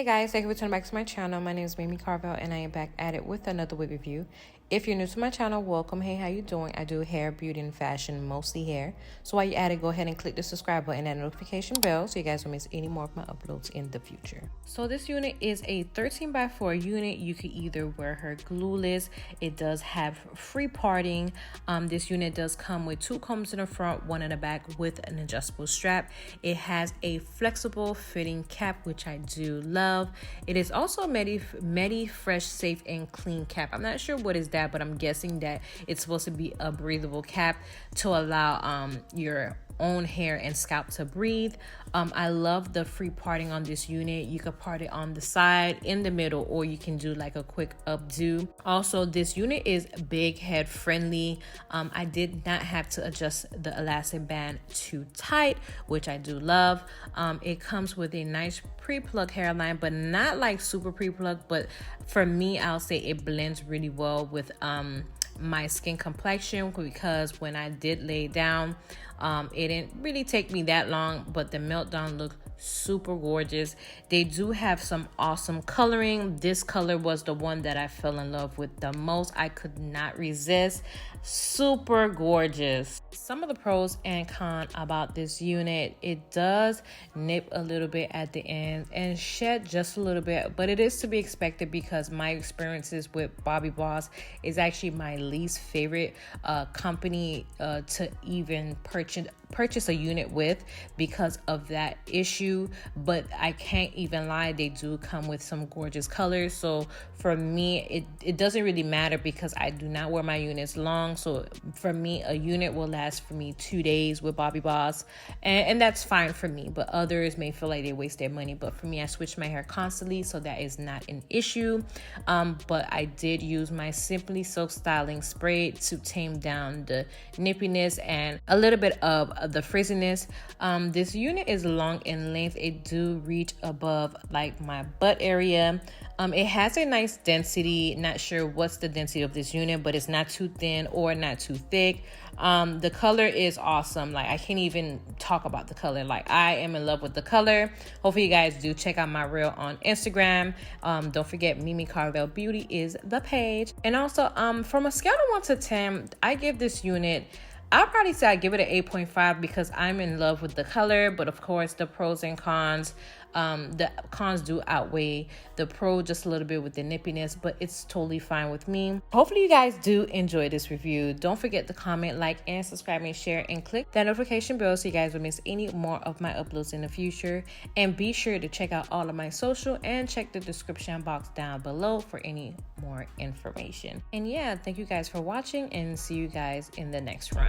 Hey guys, thank you for turning back to my channel. My name is Memiecarvel and I am back at it with another wig review. If you're new to my channel, welcome. Hey, how you doing? I do hair, beauty, and fashion, mostly hair. So while you're at it, go ahead and click the subscribe button and that notification bell so you guys don't miss any more of my uploads in the future. So this unit is a 13x4 unit. You could either wear her glueless. It does have free parting. This unit does come with 2 combs in the front, 1 in the back with an adjustable strap. It has a flexible fitting cap, which I do love. It is also a Medi Fresh, Safe, and Clean cap. I'm not sure what is that, but I'm guessing that it's supposed to be a breathable cap to allow your own hair and scalp to breathe. I love the free parting on this unit. You could part it on the side, in the middle, or you can do like a quick updo. Also, this unit is big head friendly. I did not have to adjust the elastic band too tight, which I do love. It comes with a nice pre-plug hairline, but not like super pre-plug, but for me, I'll say it blends really well with my skin complexion, because when I did lay down, it didn't really take me that long, but the meltdown looked super gorgeous. They do have some awesome coloring. This color was the one that I fell in love with the most. I could not resist. Super gorgeous. Some of the pros and cons about this unit: it does nip a little bit at the end and shed just a little bit, but it is to be expected because my experiences with BOBBI Boss is actually my least favorite company to even purchase a unit with because of that issue. But I can't even lie, they do come with some gorgeous colors. So for me, it doesn't really matter because I do not wear my units long. So for me, a unit will last for me 2 days with BOBBI Boss, and that's fine for me. But others may feel like they waste their money, but for me, I switch my hair constantly, so that is not an issue. But I did use my Simply Silk styling spray to tame down the nippiness and a little bit of the frizziness. This unit is long in length. It do reach above like my butt area. It has a nice density. Not sure what's the density of this unit, but it's not too thin or not too thick. The color is awesome. Like, I can't even talk about the color. Like, I am in love with the color. Hopefully you guys do check out my reel on Instagram. Don't forget, Memiecarvel Beauty is the page. And also, from a scale of 1 to 10, I give this unit, I'll probably say I give it an 8.5 because I'm in love with the color. But of course, the pros and cons, the cons do outweigh the pro just a little bit with the nippiness, but it's totally fine with me. Hopefully you guys do enjoy this review. Don't forget to comment, like, and subscribe and share, and click that notification bell so you guys will miss any more of my uploads in the future. And be sure to check out all of my social and check the description box down below for any more information. And yeah, thank you guys for watching, and see you guys in the next run.